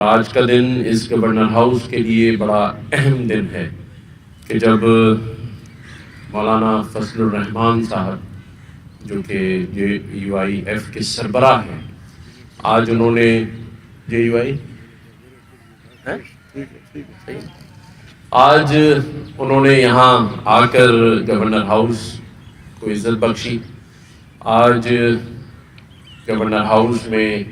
آج کا دن اس governor house کے لیے بڑا اہم دن ہے کہ جب مولانا فضل الرحمان صاحب جو کہ JUIF کے سربراہ ہیں، آج انہوں نے آج انہوں نے یہاں آ کر گورنر ہاؤس کو عزت بخشی۔ آج گورنر ہاؤس میں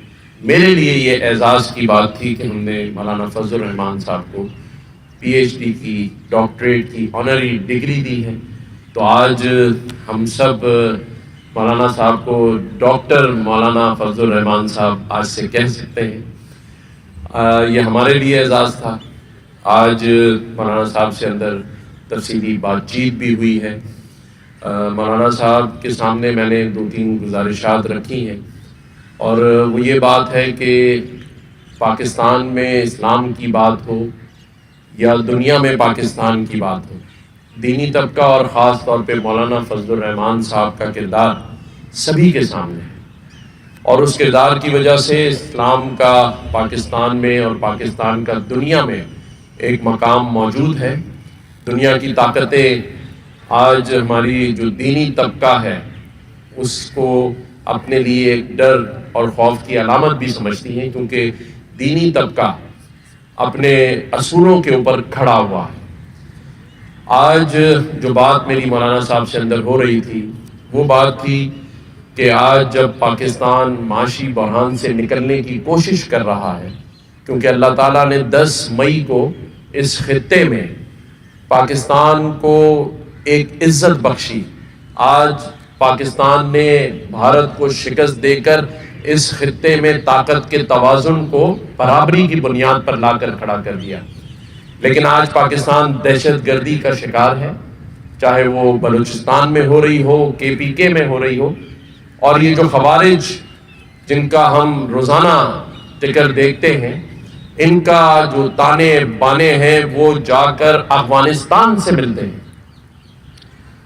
میرے لیے یہ اعزاز کی بات تھی کہ ہم نے مولانا فضل الرحمان صاحب کو PhD کی ڈاکٹریٹ کی آنری ڈگری دی ہے۔ تو آج ہم سب مولانا صاحب کو ڈاکٹر مولانا فضل الرحمان صاحب آج سے کہہ سکتے ہیں۔ یہ ہمارے لیے اعزاز تھا۔ آج مولانا صاحب سے اندر تفصیلی بات چیت بھی ہوئی ہے۔ مولانا صاحب کے سامنے میں نے 2-3 گزارشات رکھی ہیں، اور وہ یہ بات ہے کہ پاکستان میں اسلام کی بات ہو یا دنیا میں پاکستان کی بات ہو، دینی طبقہ اور خاص طور پہ مولانا فضل الرحمان صاحب کا کردار سبھی کے سامنے ہے، اور اس کردار کی وجہ سے اسلام کا پاکستان میں اور پاکستان کا دنیا میں ایک مقام موجود ہے۔ دنیا کی طاقتیں آج ہماری جو دینی طبقہ ہے اس کو اپنے لیے ایک ڈر اور خوف کی علامت بھی سمجھتی ہیں، کیونکہ دینی طبقہ اپنے اصولوں کے اوپر کھڑا ہوا ہے۔ آج جو بات میری مولانا صاحب سے اندر ہو رہی تھی وہ بات تھی کہ آج جب پاکستان معاشی بحران سے نکلنے کی کوشش کر رہا ہے، کیونکہ اللہ تعالیٰ نے 10 مئی کو اس خطے میں پاکستان کو ایک عزت بخشی۔ آج پاکستان نے بھارت کو شکست دے کر اس خطے میں طاقت کے توازن کو برابری کی بنیاد پر لا کر کھڑا کر دیا، لیکن آج پاکستان دہشت گردی کا شکار ہے، چاہے وہ بلوچستان میں ہو رہی ہو، KPK میں ہو رہی ہو، اور یہ جو خوارج جن کا ہم روزانہ ذکر دیکھتے ہیں، ان کا جو تانے بانے ہیں وہ جا کر افغانستان سے ملتے ہیں،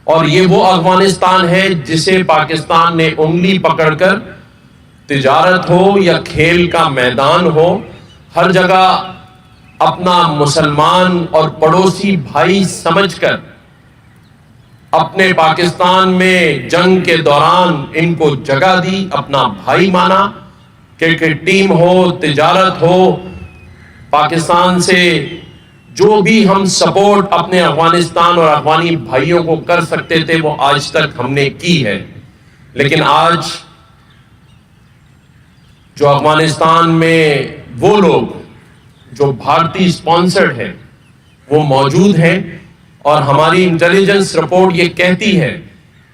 اور یہ وہ افغانستان ہے جسے پاکستان نے انگلی پکڑ کر تجارت ہو یا کھیل کا میدان ہو، ہر جگہ اپنا مسلمان اور پڑوسی بھائی سمجھ کر اپنے پاکستان میں جنگ کے دوران ان کو جگہ دی، اپنا بھائی مانا۔ کرکٹ ٹیم ہو، تجارت ہو، پاکستان سے جو بھی ہم سپورٹ اپنے افغانستان اور افغانی بھائیوں کو کر سکتے تھے وہ آج تک ہم نے کی ہے، لیکن آج جو افغانستان میں وہ لوگ جو بھارتی سپانسرڈ ہیں وہ موجود ہیں، اور ہماری انٹیلیجنس رپورٹ یہ کہتی ہے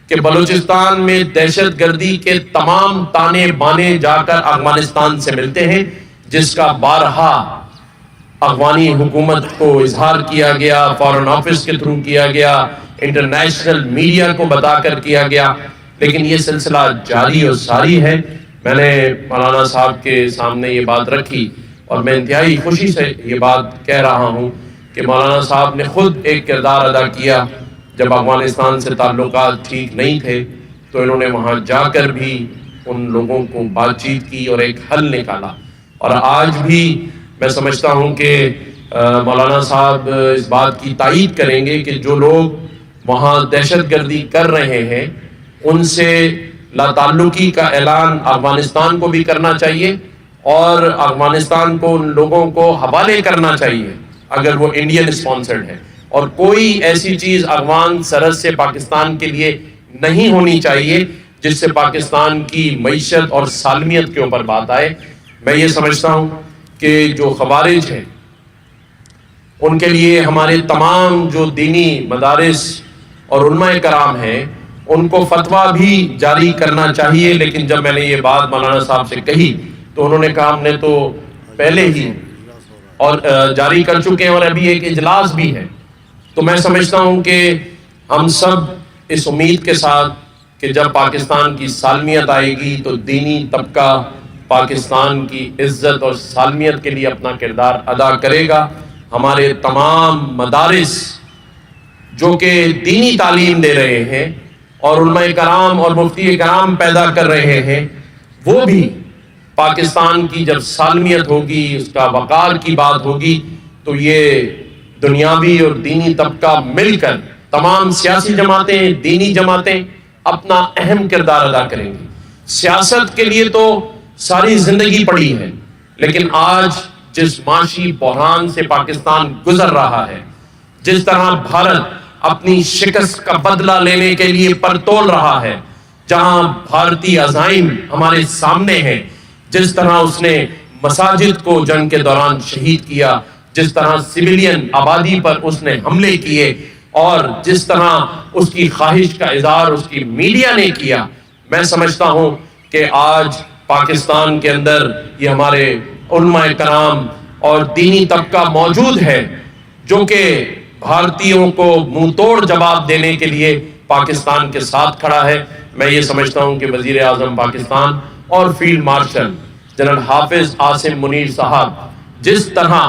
کہ بلوچستان میں دہشت گردی کے تمام تانے بانے جا کر افغانستان سے ملتے ہیں، جس کا بارہا افغانی حکومت کو اظہار کیا گیا، فارن آفس کے تھرو کیا گیا، انٹرنیشنل میڈیا کو بتا کر کیا گیا، لیکن یہ سلسلہ جاری اور ساری ہے۔ میں نے مولانا صاحب کے سامنے یہ بات رکھی، اور میں انتہائی خوشی سے یہ بات کہہ رہا ہوں کہ مولانا صاحب نے خود ایک کردار ادا کیا۔ جب افغانستان سے تعلقات ٹھیک نہیں تھے تو انہوں نے وہاں جا کر بھی ان لوگوں کو بات چیت کی اور ایک حل نکالا، اور آج بھی میں سمجھتا ہوں کہ مولانا صاحب اس بات کی تائید کریں گے کہ جو لوگ وہاں دہشت گردی کر رہے ہیں ان سے لا تعلقی کا اعلان افغانستان کو بھی کرنا چاہیے، اور افغانستان کو ان لوگوں کو حوالے کرنا چاہیے اگر وہ انڈین اسپانسرڈ ہے، اور کوئی ایسی چیز افغان سرحد سے پاکستان کے لیے نہیں ہونی چاہیے جس سے پاکستان کی معیشت اور سالمیت کے اوپر بات آئے۔ میں یہ سمجھتا ہوں کہ جو خوارج ہیں ان کے لیے ہمارے تمام جو دینی مدارس اور علماء کرام ہیں ان کو فتویٰ بھی جاری کرنا چاہیے، لیکن جب میں نے یہ بات مولانا صاحب سے کہی تو انہوں نے کہا ہم نے تو پہلے ہی اور جاری کر چکے ہیں، اور ابھی ایک اجلاس بھی ہے۔ تو میں سمجھتا ہوں کہ ہم سب اس امید کے ساتھ کہ جب پاکستان کی سالمیت آئے گی تو دینی طبقہ پاکستان کی عزت اور سالمیت کے لیے اپنا کردار ادا کرے گا۔ ہمارے تمام مدارس جو کہ دینی تعلیم دے رہے ہیں اور علماء کرام اور مفتی کرام پیدا کر رہے ہیں، وہ بھی پاکستان کی جب سالمیت ہوگی، اس کا وقار کی بات ہوگی، تو یہ دنیاوی اور دینی طبقہ مل کر، تمام سیاسی جماعتیں، دینی جماعتیں اپنا اہم کردار ادا کریں گی۔ سیاست کے لیے تو ساری زندگی پڑی ہے، لیکن آج جس معاشی بحران سے پاکستان گزر رہا ہے، جس طرح بھارت اپنی شکست کا بدلہ لینے کے لیے پرتول رہا ہے، جہاں بھارتی عزائم ہمارے سامنے ہیں، جس طرح اس نے مساجد کو جنگ کے دوران شہید کیا، جس طرح سویلین آبادی پر اس نے حملے کیے، اور جس طرح اس کی خواہش کا اظہار اس کی میڈیا نے کیا، میں سمجھتا ہوں کہ آج پاکستان کے اندر یہ ہمارے علماء کرام اور دینی طبقہ موجود ہے جو کہ بھارتیوں کو منہ توڑ جواب دینے کے لیے پاکستان کے ساتھ کھڑا ہے۔ میں یہ سمجھتا ہوں کہ وزیر اعظم پاکستان اور فیلڈ مارشل جنرل حافظ عاصم منیر صاحب جس طرح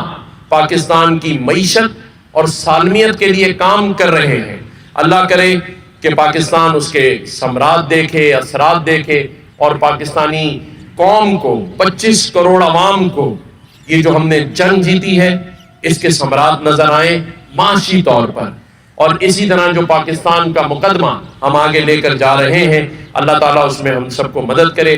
پاکستان کی معیشت اور سالمیت کے لیے کام کر رہے ہیں، اللہ کرے کہ پاکستان اس کے ثمرات دیکھے، اثرات دیکھے، اور پاکستانی قوم کو، 25 کروڑ عوام کو یہ جو ہم نے جنگ جیتی ہے اس کے ثمرات نظر آئیں معاشی طور پر، اور اسی طرح جو پاکستان کا مقدمہ ہم آگے لے کر جا رہے ہیں، اللہ تعالیٰ اس میں ہم سب کو مدد کرے۔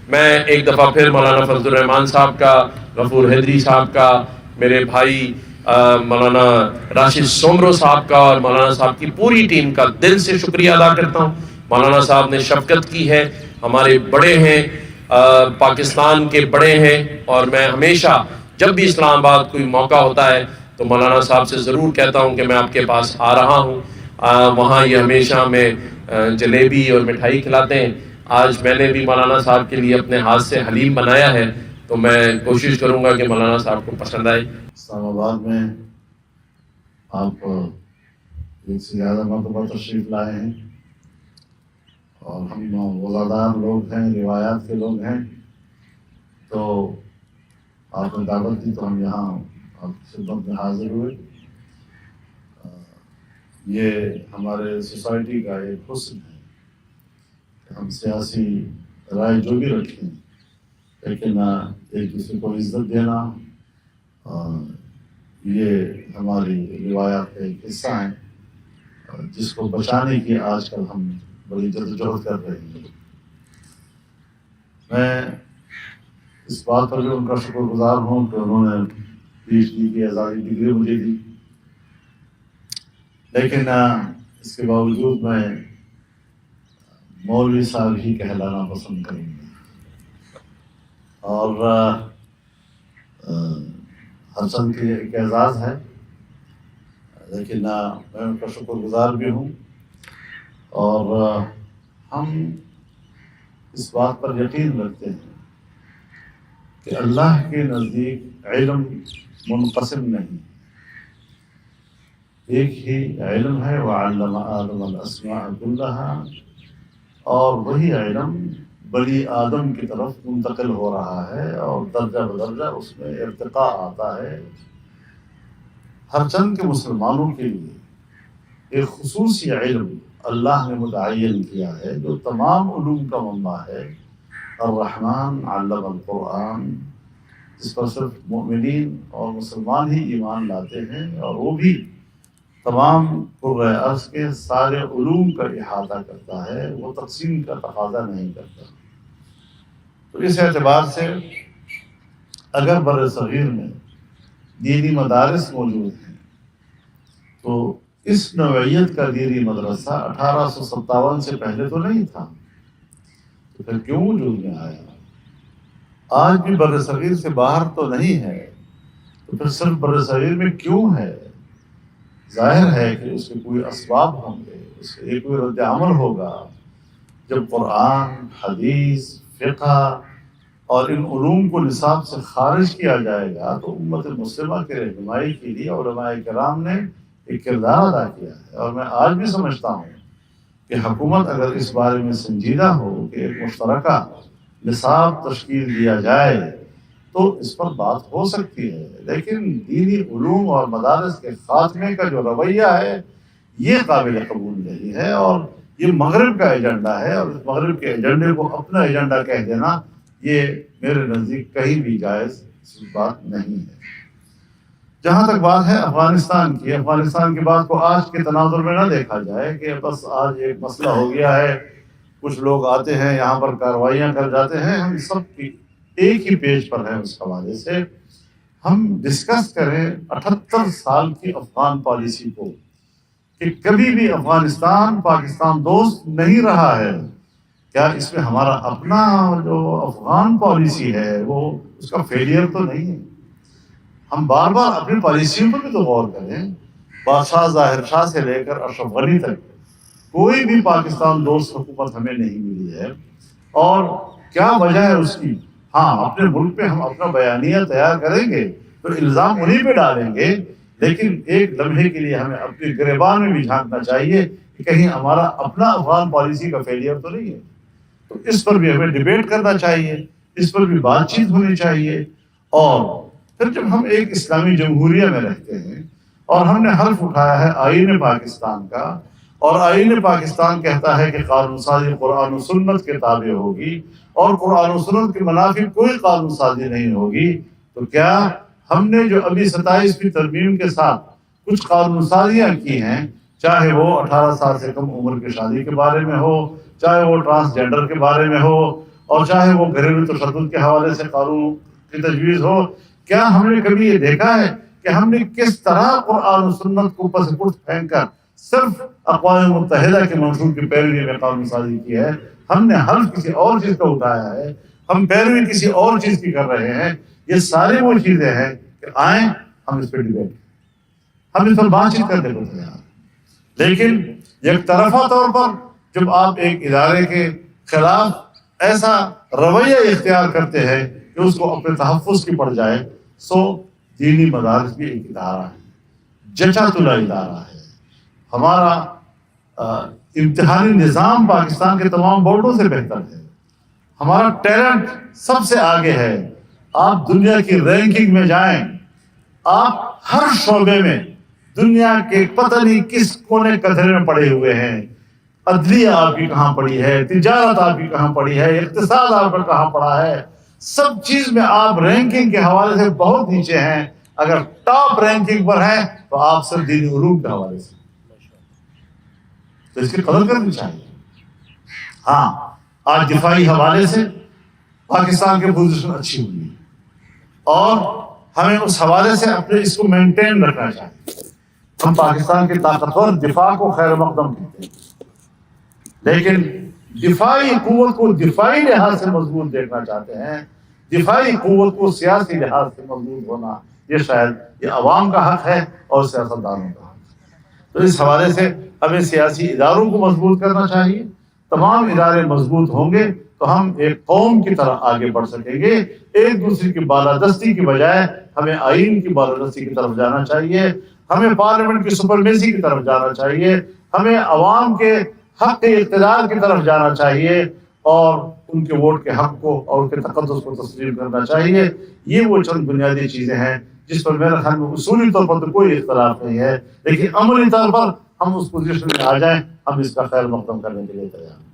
میں ایک دفعہ پھر مولانا فضل الرحمان صاحب کا، غفور حیدری صاحب کا، میرے بھائی مولانا راشد سومرو صاحب کا اور مولانا صاحب کی پوری ٹیم کا دل سے شکریہ ادا کرتا ہوں۔ مولانا صاحب نے شفقت کی ہے، ہمارے بڑے ہیں، پاکستان کے بڑے ہیں، اور میں ہمیشہ جب بھی اسلام آباد کوئی موقع ہوتا ہے تو مولانا صاحب سے ضرور کہتا ہوں کہ میں آپ کے پاس آ رہا ہوں۔ وہاں یہ ہمیشہ ہمیں جلیبی اور مٹھائی کھلاتے ہیں۔ آج میں نے بھی مولانا صاحب کے لیے اپنے ہاتھ سے حلیم بنایا ہے، تو میں کوشش کروں گا کہ مولانا صاحب کو پسند آئے۔ اسلام آباد میں آپ ایک سے زیادہ مرتبہ تشریف لائے ہیں، اور ہم وزادار لوگ ہیں، روایات کے لوگ ہیں، تو آپ نے دعوت دی تو ہم یہاں آپ کی خدمت میں حاضر ہوئے۔ یہ ہمارے سوسائٹی کا ایک حسن ہے کہ ہم سیاسی رائے جو بھی رکھیں، لیکن ایک دوسرے کو عزت دینا، یہ ہماری روایات کا ایک حصہ ہے جس کو بچانے کی آج کل ہم بڑی جدوجہد کر رہے ہیں۔ میں اس بات پر بھی ان کا شکر گزار ہوں کہ انہوں نے پی ایچ ڈی کی اعزازی ڈگری مجھے دی، لیکن اس کے باوجود میں مولوی صاحب ہی کہلانا پسند کروں گا، اور ہر چند کی ایک اعزاز ہے، لیکن میں ان کا شکر گزار بھی ہوں، اور ہم اس بات پر یقین رکھتے ہیں کہ اللہ کے نزدیک علم منقسم نہیں، ایک ہی علم ہے، وَعَلَّمَ آدَمَ الْأَسْمَاءَ كُلَّهَا، اور وہی علم بنی آدم کی طرف منتقل ہو رہا ہے، اور درجہ بدرجہ اس میں ارتقاء آتا ہے۔ ہر چند کے مسلمانوں کے لیے ایک خصوصی علم اللہ نے متعین کیا ہے جو تمام علوم کا منبع ہے، الرحمن علم القرآن، جس پر صرف مومنین اور مسلمان ہی ایمان لاتے ہیں، اور وہ بھی تمام قرۂ ارض کے سارے علوم کا احاطہ کرتا ہے، وہ تقسیم کا تقاضا نہیں کرتا۔ تو اس اعتبار سے اگر بر صغیر میں دینی مدارس موجود ہیں تو اس نوعیت کا دینی مدرسہ 1857 سے پہلے تو نہیں تھا، تو پھر کیوں وجود میں آیا؟ آج بھی بر صغیر سے باہر تو نہیں ہے، تو پھر صرف بر صغیر میں کیوں ہے؟ ظاہر ہے کہ اس کے کوئی اسباب ہوں گے، اس کے کوئی رد عمل ہوگا۔ جب قرآن، حدیث، فقہ اور ان علوم کو نصاب سے خارج کیا جائے گا تو امت مسلمہ کے رہنمائی کے لیے علماء کرام نے ایک کردار ادا کیا ہے، اور میں آج بھی سمجھتا ہوں کہ حکومت اگر اس بارے میں سنجیدہ ہو کہ ایک مشترکہ نصاب تشکیل دیا جائے تو اس پر بات ہو سکتی ہے، لیکن دینی علوم اور مدارس کے خاتمے کا جو رویہ ہے یہ قابل قبول نہیں ہے، اور یہ مغرب کا ایجنڈا ہے، اور اس مغرب کے ایجنڈے کو اپنا ایجنڈا کہہ دینا یہ میرے نزدیک کہیں بھی جائز بات نہیں ہے۔ جہاں تک بات ہے افغانستان کی، افغانستان کی بات کو آج کے تناظر میں نہ دیکھا جائے کہ بس آج ایک مسئلہ ہو گیا ہے، کچھ لوگ آتے ہیں یہاں پر کارروائیاں کر جاتے ہیں، ہم سب کی ایک ہی پیج پر ہیں۔ اس حوالے سے ہم ڈسکس کریں 78 سال کی افغان پالیسی کو، کہ کبھی بھی افغانستان پاکستان دوست نہیں رہا ہے۔ کیا اس میں ہمارا اپنا جو افغان پالیسی ہے وہ اس کا فیلئر تو نہیں ہے؟ ہم بار بار اپنی پالیسیوں پر بھی تو غور کریں۔ بادشاہ ظاہر شاہ سے لے کر اشرف غنی تک کوئی بھی پاکستان دوست حکومت ہمیں نہیں ملی ہے، اور کیا وجہ ہے اس کی؟ ہاں، اپنے ملک پہ ہم اپنا بیانیہ تیار کریں گے تو الزام انہیں پہ ڈالیں گے، لیکن ایک لمحے کے لیے ہمیں اپنی گریبان میں بھی جھانکنا چاہیے کہ کہیں ہمارا اپنا افغان پالیسی کا فیلئر تو نہیں ہے۔ تو اس پر بھی ہمیں ڈیبیٹ کرنا چاہیے، اس پر بھی بات چیت ہونی چاہیے۔ اور پھر جب ہم ایک اسلامی جمہوریہ میں رہتے ہیں اور ہم نے حلف اٹھایا ہے آئین پاکستان کا، اور آئین پاکستان کہتا ہے کہ قانون سازی قرآن و سنت کے تابع ہوگی، اور قرآن و سنت کے منافی کوئی قانون سازی نہیں ہوگی، تو کیا ہم نے جو ابھی 27ویں ترمیم کے ساتھ کچھ قانون سازیاں کی ہیں، چاہے وہ 18 سال سے کم عمر کی شادی کے بارے میں ہو، چاہے وہ ٹرانسجینڈر کے بارے میں ہو، اور چاہے وہ گھریلو تشدد کے حوالے سے قانون کی تجویز ہو، کیا ہم نے کبھی یہ دیکھا ہے کہ ہم نے کس طرح قرآن و سنت کو پس پشت پھینک کر صرف اقوام متحدہ کے منشور کی پیروی میں قانون سازی کی ہے؟ ہم نے حلف کسی اور چیز کا اٹھایا ہے، ہم پیروی کسی اور چیز کی کر رہے ہیں۔ یہ ساری وہ چیزیں ہیں کہ آئیں ہم اس پہ ڈیبیٹ، ہم اس پر بات چیت کرنے کو تیار ہیں، لیکن یک طرفہ طور پر جب آپ ایک ادارے کے خلاف ایسا رویہ اختیار کرتے ہیں کہ اس کو اپنے تحفظ کی پڑ جائے، سو دینی مدارس بھی ایک ادارہ ہے، جچا تلا ادارہ ہے۔ ہمارا امتحانی نظام پاکستان کے تمام بورڈوں سے بہتر ہے، ہمارا ٹیلنٹ سب سے آگے ہے۔ آپ دنیا کی رینکنگ میں جائیں، آپ ہر شعبے میں دنیا کے پتہ نہیں کس کونے کترے میں پڑے ہوئے ہیں۔ عدلیہ آپ کی کہاں پڑی ہے، تجارت آپ کی کہاں پڑی ہے، اقتصاد آپ کا کہاں پڑا ہے، سب چیز میں آپ رینکنگ کے حوالے سے بہت نیچے ہیں۔ اگر ٹاپ رینکنگ پر ہیں تو آپ صرف دینی علوم کے حوالے سے، تو اس کی قدر کرنی چاہیے۔ ہاں، آج دفاعی حوالے سے پاکستان کی پوزیشن اچھی ہوئی ہے، اور ہمیں اس حوالے سے اپنے اس کو مینٹین رکھنا چاہیے۔ ہم پاکستان کے طاقتور دفاع کو خیر مقدم کہتے ہیں، لیکن دفاعی قوت کو دفاعی لحاظ سے مضبوط دیکھنا چاہتے ہیں، دفاعی قوت کو سیاسی لحاظ سے مضبوط ہونا، یہ شاید یہ عوام کا حق ہے اور سیاستدانوں کا حق ہے۔ تو اس حوالے سے ہمیں سیاسی اداروں کو مضبوط کرنا چاہیے۔ تمام ادارے مضبوط ہوں گے تو ہم ایک قوم کی طرح آگے بڑھ سکیں گے۔ ایک دوسرے کی بالادستی کی بجائے ہمیں آئین کی بالادستی کی طرف جانا چاہیے، ہمیں پارلیمنٹ کی سپرمیسی کی طرف جانا چاہیے، ہمیں عوام کے حق اقتدار کی طرف جانا چاہیے، اور ان کے ووٹ کے حق کو اور ان کے تقدس کو تسلیم کرنا چاہیے۔ یہ وہ چند بنیادی چیزیں ہیں جس پر میرے خیال میں اصولی طور پر تو کوئی اختلاف نہیں ہے، لیکن عملی طور پر ہم اس پوزیشن میں آ جائیں، ہم اس کا خیر مقدم کرنے کے لیے تیار ہیں۔